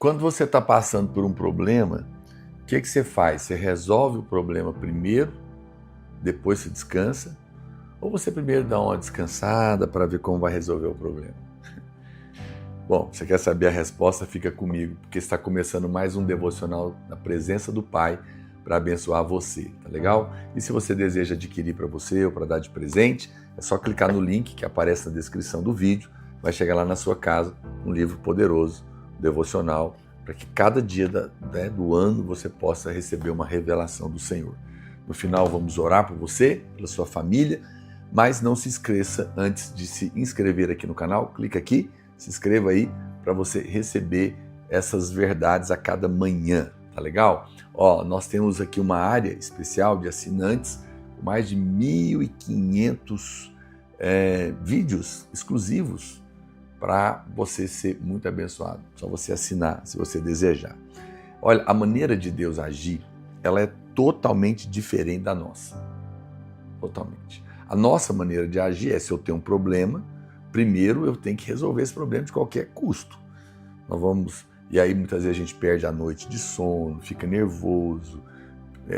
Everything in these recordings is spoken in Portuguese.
Quando você está passando por um problema, o que você faz? Você resolve o problema primeiro, depois você descansa? Ou você primeiro dá uma descansada para ver como vai resolver o problema? Bom, você quer saber a resposta? Fica comigo, porque está começando mais um devocional na presença do Pai para abençoar você, tá legal? E se você deseja adquirir para você ou para dar de presente, é só clicar no link que aparece na descrição do vídeo, vai chegar lá na sua casa um livro poderoso, devocional, para que cada dia do ano você possa receber uma revelação do Senhor. No final vamos orar por você, pela sua família, mas não se esqueça, antes de se inscrever aqui no canal, clica aqui, se inscreva aí para você receber essas verdades a cada manhã, tá legal? Ó, nós temos aqui uma área especial de assinantes, com mais de 1.500 vídeos exclusivos para você ser muito abençoado. Só você assinar, se você desejar. Olha, a maneira de Deus agir, ela é totalmente diferente da nossa. Totalmente. A nossa maneira de agir é, se eu tenho um problema, primeiro eu tenho que resolver esse problema de qualquer custo. E aí muitas vezes a gente perde a noite de sono, fica nervoso,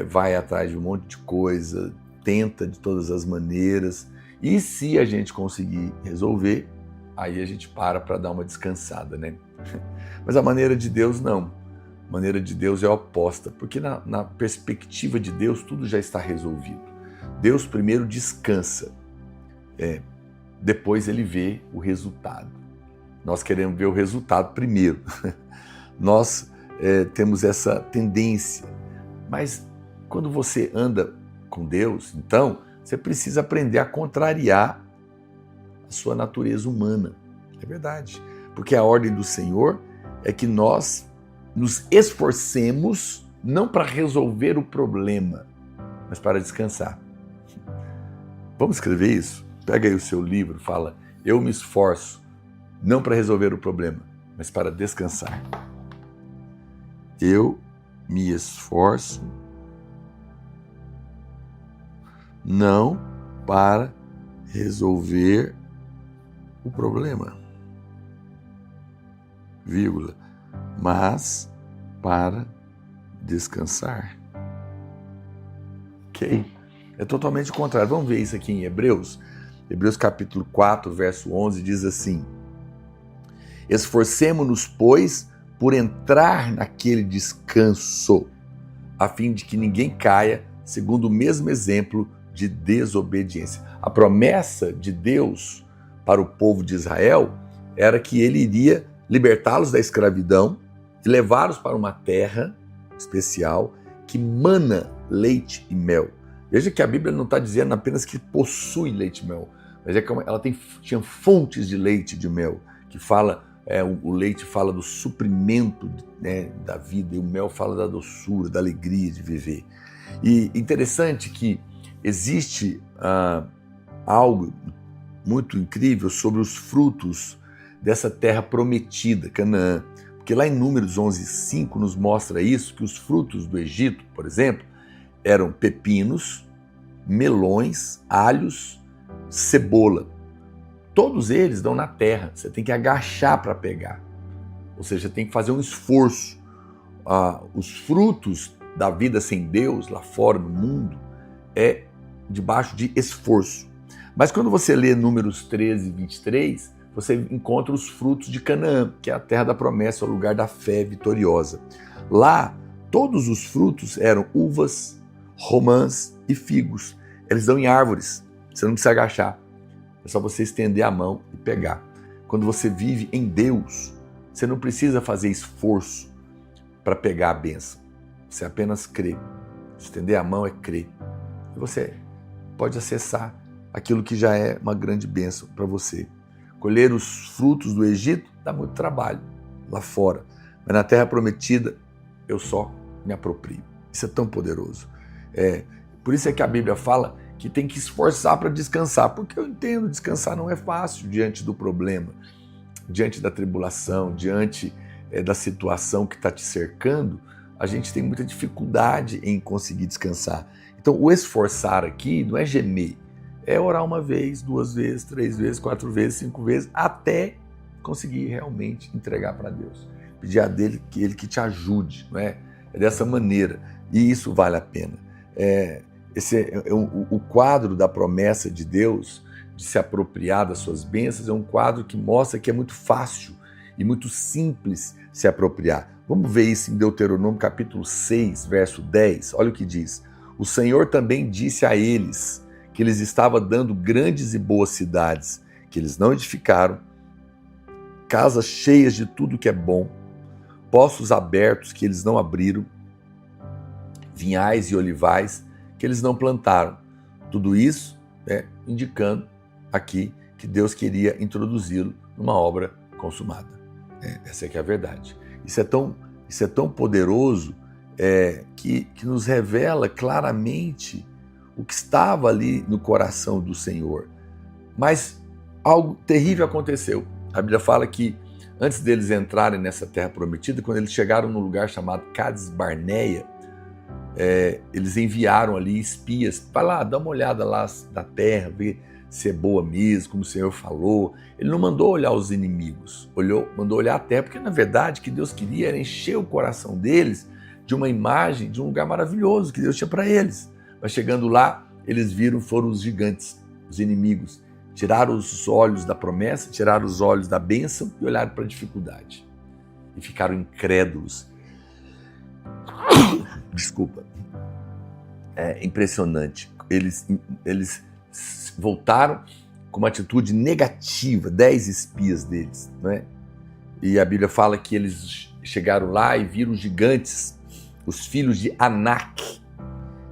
vai atrás de um monte de coisa, tenta de todas as maneiras. E se a gente conseguir resolver, aí a gente para dar uma descansada, né? Mas a maneira de Deus não. A maneira de Deus é oposta, porque na perspectiva de Deus tudo já está resolvido. Deus primeiro descansa, depois ele vê o resultado. Nós queremos ver o resultado primeiro. Nós temos essa tendência. Mas quando você anda com Deus, então, você precisa aprender a contrariar a sua natureza humana. É verdade. Porque a ordem do Senhor é que nós nos esforcemos não para resolver o problema, mas para descansar. Vamos escrever isso? Pega aí o seu livro, fala: eu me esforço não para resolver o problema, mas para descansar. Eu me esforço não para resolver o problema, vírgula, mas para descansar. Ok? É totalmente o contrário. Vamos ver isso aqui em Hebreus. Hebreus capítulo 4, verso 11 diz assim: esforcemo-nos, pois, por entrar naquele descanso, a fim de que ninguém caia segundo o mesmo exemplo de desobediência. A promessa de Deus para o povo de Israel era que ele iria libertá-los da escravidão e levá-los para uma terra especial que mana leite e mel. Veja que a Bíblia não está dizendo apenas que possui leite e mel, mas é que ela tinha fontes de leite e de mel, que fala, o leite fala do suprimento, né, da vida, e o mel fala da doçura, da alegria de viver. E interessante que existe algo muito incrível sobre os frutos dessa terra prometida, Canaã. Porque lá em Números 11:5 nos mostra isso, que os frutos do Egito, por exemplo, eram pepinos, melões, alhos, cebola. Todos eles dão na terra, você tem que agachar para pegar. Ou seja, tem que fazer um esforço. Os frutos da vida sem Deus, lá fora no mundo, é debaixo de esforço. Mas quando você lê Números 13:23, você encontra os frutos de Canaã, que é a terra da promessa, o lugar da fé vitoriosa. Lá, todos os frutos eram uvas, romãs e figos. Eles dão em árvores, você não precisa agachar. É só você estender a mão e pegar. Quando você vive em Deus, você não precisa fazer esforço para pegar a bênção. Você apenas crê. Estender a mão é crer. E você pode acessar aquilo que já é uma grande bênção para você. Colher os frutos do Egito dá muito trabalho lá fora. Mas na terra prometida, eu só me aproprio. Isso é tão poderoso. Por isso é que a Bíblia fala que tem que esforçar para descansar. Porque eu entendo, descansar não é fácil diante do problema, diante da tribulação, diante da situação que está te cercando. A gente tem muita dificuldade em conseguir descansar. Então, o esforçar aqui não é gemer. É orar uma vez, 2 vezes, 3 vezes, 4 vezes, 5 vezes, até conseguir realmente entregar para Deus. pedir a dele que ele que te ajude, não é? É dessa maneira, e isso vale a pena. O quadro da promessa de Deus de se apropriar das suas bênçãos é um quadro que mostra que é muito fácil e muito simples se apropriar. Vamos ver isso em Deuteronômio capítulo 6, verso 10. Olha o que diz. O Senhor também disse a eles que eles estavam dando grandes e boas cidades, que eles não edificaram, casas cheias de tudo que é bom, poços abertos que eles não abriram, vinhais e olivais que eles não plantaram. Tudo isso, indicando aqui que Deus queria introduzi-lo numa obra consumada. Essa é que é a verdade. Isso é tão poderoso que nos revela claramente o que estava ali no coração do Senhor. Mas algo terrível aconteceu. A Bíblia fala que antes deles entrarem nessa terra prometida, quando eles chegaram num lugar chamado Cades Barneia, eles enviaram ali espias para lá, dar uma olhada lá da terra, ver se é boa mesmo, como o Senhor falou. Ele não mandou olhar os inimigos, mandou olhar a terra, porque na verdade o que Deus queria era encher o coração deles de uma imagem de um lugar maravilhoso que Deus tinha para eles. Mas chegando lá, eles foram os gigantes, os inimigos. Tiraram os olhos da promessa, tiraram os olhos da bênção e olharam para a dificuldade. E ficaram incrédulos. Desculpa. É impressionante. Eles voltaram com uma atitude negativa, 10 espias deles, não é? E a Bíblia fala que eles chegaram lá e viram os gigantes, os filhos de Anak.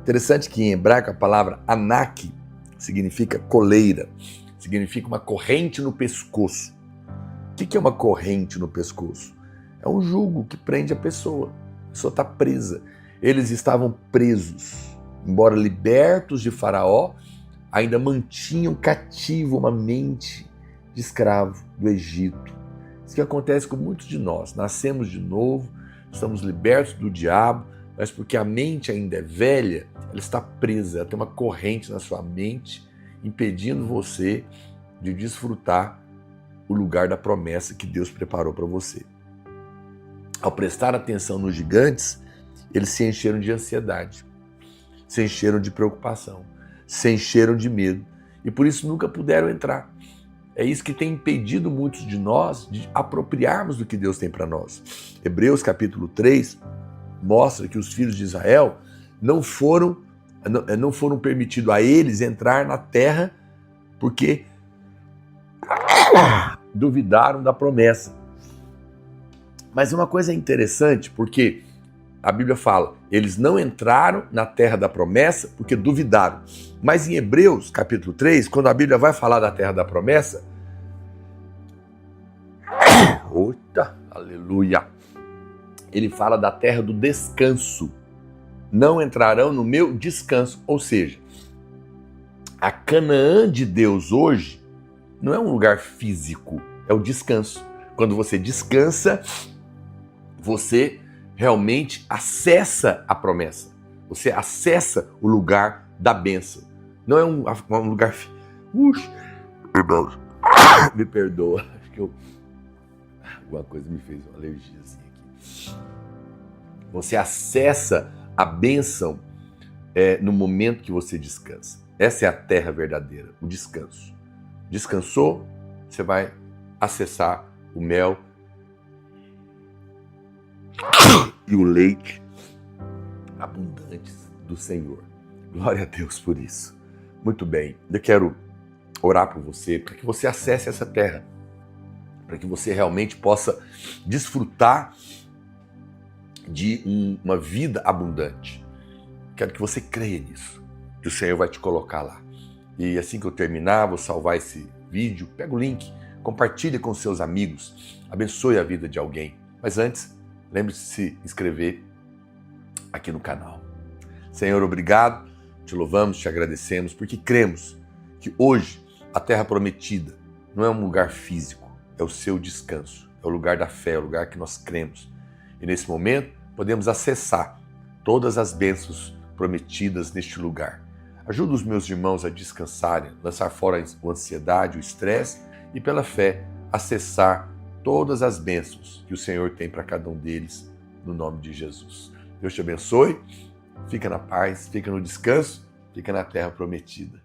Interessante que em hebraico a palavra Anak significa coleira, significa uma corrente no pescoço. O que é uma corrente no pescoço? É um jugo que prende a pessoa está presa. Eles estavam presos, embora libertos de Faraó, ainda mantinham cativo uma mente de escravo do Egito. Isso que acontece com muitos de nós. Nascemos de novo, estamos libertos do diabo, mas porque a mente ainda é velha, ela está presa, ela tem uma corrente na sua mente, impedindo você de desfrutar o lugar da promessa que Deus preparou para você. Ao prestar atenção nos gigantes, eles se encheram de ansiedade, se encheram de preocupação, se encheram de medo e por isso nunca puderam entrar. É isso que tem impedido muitos de nós de apropriarmos do que Deus tem para nós. Hebreus capítulo 3 mostra que os filhos de Israel não foram permitidos a eles entrar na terra porque duvidaram da promessa. Mas uma coisa interessante, porque a Bíblia fala, eles não entraram na terra da promessa porque duvidaram. Mas em Hebreus, capítulo 3, quando a Bíblia vai falar da terra da promessa, aleluia, ele fala da terra do descanso. Não entrarão no meu descanso. Ou seja, a Canaã de Deus hoje não é um lugar físico, é o descanso. Quando você descansa, você realmente acessa a promessa. Você acessa o lugar da bênção. Não é um lugar... Me perdoa. Acho que alguma coisa me fez uma alergiazinha aqui. Você acessa a bênção no momento que você descansa. Essa é a terra verdadeira, o descanso. Descansou, você vai acessar o mel e o leite abundantes do Senhor. Glória a Deus por isso. Muito bem, eu quero orar por você, para que você acesse essa terra, para que você realmente possa desfrutar de uma vida abundante. Quero que você creia nisso, que o Senhor vai te colocar lá. E assim que eu terminar, vou salvar esse vídeo, pega o link, compartilhe com seus amigos, abençoe a vida de alguém. Mas antes, lembre-se de se inscrever aqui no canal. Senhor, obrigado, te louvamos, te agradecemos, porque cremos que hoje a terra prometida não é um lugar físico, é o seu descanso, é o lugar da fé, é o lugar que nós cremos. E nesse momento podemos acessar todas as bênçãos prometidas neste lugar. Ajuda os meus irmãos a descansarem, lançar fora a ansiedade, o estresse e pela fé acessar todas as bênçãos que o Senhor tem para cada um deles, no nome de Jesus. Deus te abençoe, fica na paz, fica no descanso, fica na terra prometida.